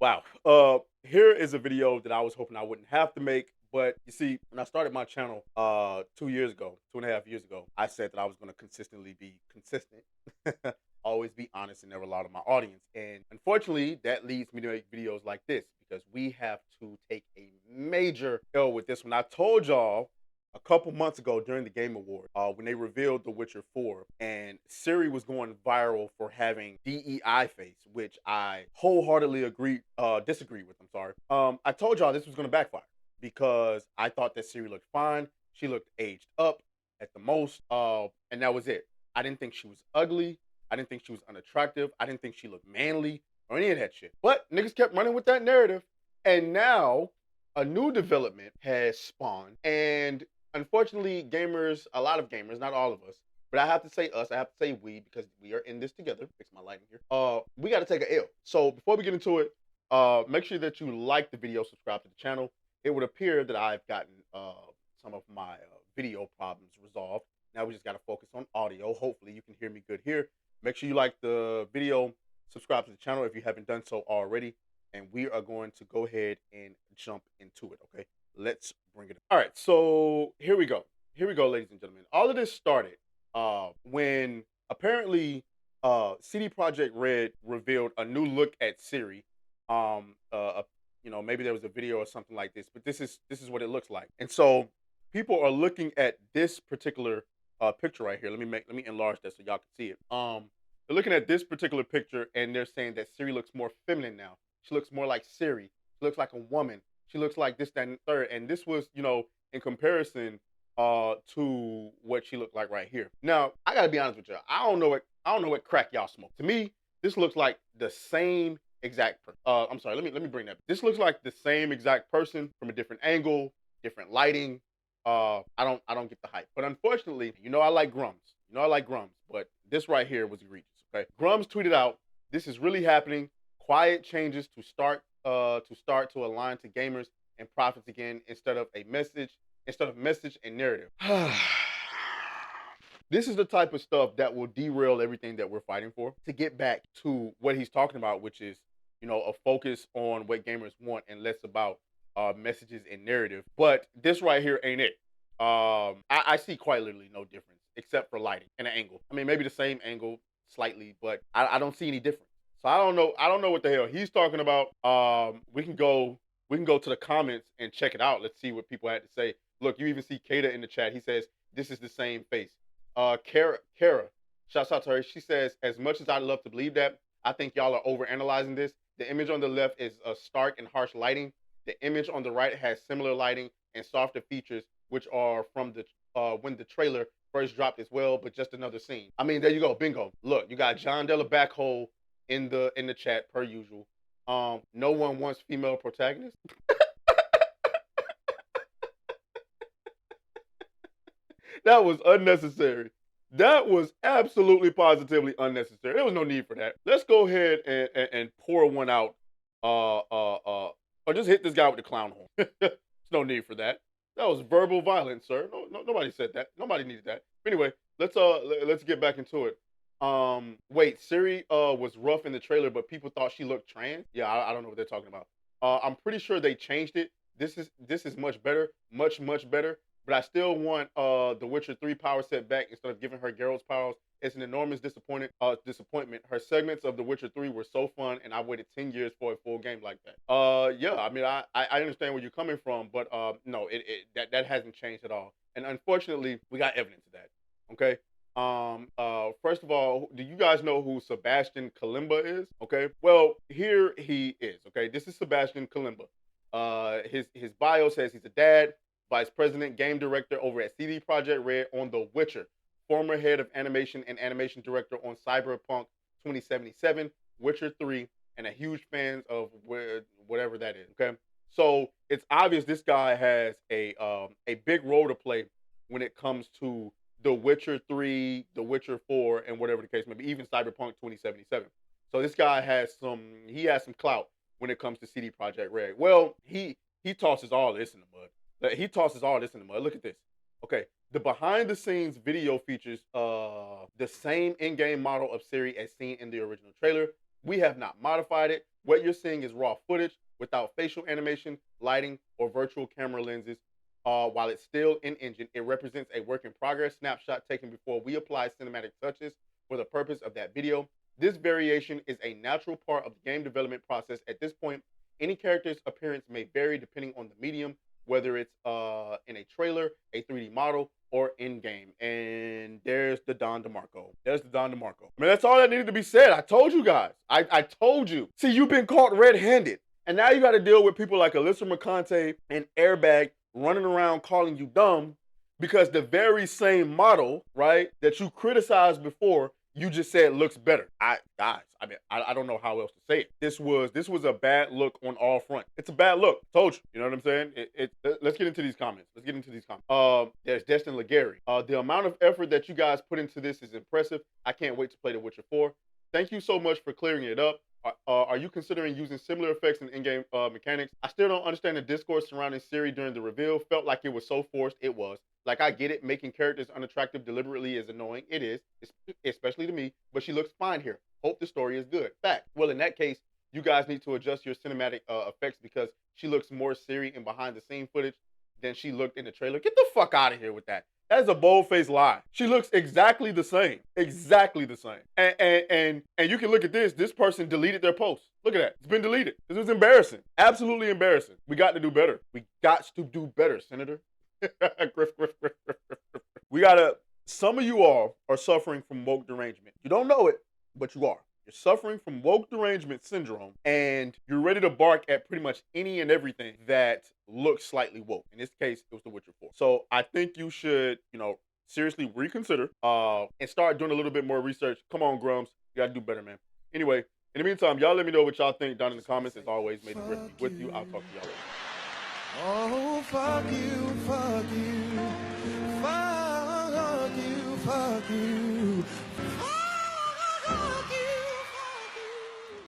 Wow. Here is a video that I was hoping I wouldn't have to make, but you see, when I started my channel 2 years ago, 2.5 years ago, I said that I was going to consistently be consistent, always be honest, and never lie to my audience. And unfortunately, that leads me to make videos like this because we have to take a major L with this one. I told y'all a couple months ago during the Game Award, when they revealed The Witcher 4, and Siri was going viral for having DEI face, which I wholeheartedly disagree with. I'm sorry. I told y'all this was going to backfire because I thought that Siri looked fine. She looked aged up at the most, and that was it. I didn't think she was ugly. I didn't think she was unattractive. I didn't think she looked manly or any of that shit. But niggas kept running with that narrative, and now a new development has spawned, and unfortunately, gamers, a lot of gamers, not all of us, but I have to say us, I have to say we, because we are in this together. Fix my lighting here. We got to take a L. So before we get into it, make sure that you like the video, subscribe to the channel. It would appear that I've gotten some of my video problems resolved. Now we just got to focus on audio. Hopefully you can hear me good here. Make sure you like the video, subscribe to the channel if you haven't done so already. And we are going to go ahead and jump into it, okay? Let's bring it up. All right, so here we go. Here we go, ladies and gentlemen. All of this started when apparently CD Projekt Red revealed a new look at Siri. Maybe there was a video or something like this, but this is what it looks like. And so people are looking at this particular picture right here. Let me enlarge that so y'all can see it. They're looking at this particular picture and they're saying that Siri looks more feminine now. She looks more like Siri. She looks like a woman. She looks like this, that, and the third. And this was, in comparison to what she looked like right here. Now, I gotta be honest with you. I don't know what crack y'all smoke. To me, this looks like the same exact I'm sorry, let me bring that. This looks like the same exact person from a different angle, different lighting. I don't get the hype. But unfortunately, I like Grums. I like Grums, but this right here was egregious. Okay. Grums tweeted out, "This is really happening. Quiet changes to align to gamers and profits again instead of message and narrative." This is the type of stuff that will derail everything that we're fighting for. To get back to what he's talking about, which is, a focus on what gamers want and less about messages and narrative. But this right here ain't it. I see quite literally no difference except for lighting and an angle. I mean, maybe the same angle slightly, but I don't see any difference. So I don't know. I don't know what the hell he's talking about. We can go to the comments and check it out. Let's see what people had to say. Look, you even see Kata in the chat. He says this is the same face. Kara, shouts out to her. She says, "As much as I'd love to believe that, I think y'all are overanalyzing this. The image on the left is a stark and harsh lighting. The image on the right has similar lighting and softer features, which are from the when the trailer first dropped as well, but just another scene." I mean, there you go, bingo. Look, you got John Della Backhole in the chat per usual. No one wants female protagonists. That was unnecessary. That was absolutely positively unnecessary. There was no need for that. Let's go ahead and pour one out, or just hit this guy with the clown horn. There's no need for that. That was verbal violence, sir. No, nobody said that. Nobody needed that. Anyway, let's get back into it. Wait, Siri was rough in the trailer, but people thought she looked trans. Yeah, I don't know what they're talking about. I'm pretty sure they changed it. This is much better, much better. But I still want The Witcher 3 power set back instead of giving her Geralt's powers. It's an enormous disappointment. Her segments of The Witcher 3 were so fun, and I waited 10 years for a full game like that. Yeah, I mean, I understand where you're coming from, but no, that hasn't changed at all. And unfortunately, we got evidence of that. Okay. First of all, do you guys know who Sebastian Kalimba is? Okay. Well, here he is. Okay. This is Sebastian Kalimba. His bio says he's a dad, vice president, game director over at CD Projekt Red on The Witcher, former head of animation and animation director on Cyberpunk 2077, Witcher 3, and a huge fan of whatever that is. Okay. So it's obvious this guy has a big role to play when it comes to The Witcher 3, The Witcher 4, and whatever the case may be, even Cyberpunk 2077. So this guy has some clout when it comes to CD Projekt Red. Well, he tosses all this in the mud. He tosses all this in the mud. Look at this. Okay, the behind the scenes video features the same in-game model of Siri as seen in the original trailer. We have not modified it. What you're seeing is raw footage without facial animation, lighting, or virtual camera lenses. While it's still in engine, it represents a work in progress snapshot taken before we apply cinematic touches for the purpose of that video. This variation is a natural part of the game development process. At this point, any character's appearance may vary depending on the medium, whether it's in a trailer, a 3D model, or in game. And there's the Don DeMarco. There's the Don DeMarco. I mean, that's all that needed to be said. I told you guys. I told you. See, you've been caught red-handed. And now you got to deal with people like Alyssa Mercante and Airbag running around calling you dumb because the very same model, right, that you criticized before, you just said looks better. I don't know how else to say it. This was a bad look on all fronts. It's a bad look. Told you. You know what I'm saying? Let's get into these comments. There's Destin Legary. The amount of effort that you guys put into this is impressive. I can't wait to play The Witcher 4. Thank you so much for clearing it up. Are you considering using similar effects in in-game mechanics? I still don't understand the discourse surrounding Ciri during the reveal. Felt like it was so forced. It was. Like, I get it. Making characters unattractive deliberately is annoying. It is, especially to me. But she looks fine here. Hope the story is good. Fact. Well, in that case, you guys need to adjust your cinematic effects because she looks more Ciri in behind-the-scene footage than she looked in the trailer. Get the fuck out of here with that. That is a bold-faced lie. She looks exactly the same. Exactly the same. And you can look at this. This person deleted their post. Look at that. It's been deleted. This was embarrassing. Absolutely embarrassing. We got to do better. We got to do better, Senator. Griff. Some of you all are suffering from woke derangement. You don't know it, but you are. You're suffering from woke derangement syndrome, and you're ready to bark at pretty much any and everything that looks slightly woke. In this case, it was The Witcher 4. So I think you should, seriously reconsider and start doing a little bit more research. Come on, Grums. You got to do better, man. Anyway, in the meantime, y'all let me know what y'all think down in the comments. As always, may the Griff be with you. I'll talk to y'all later. Oh, fuck you, fuck you, fuck you, fuck you.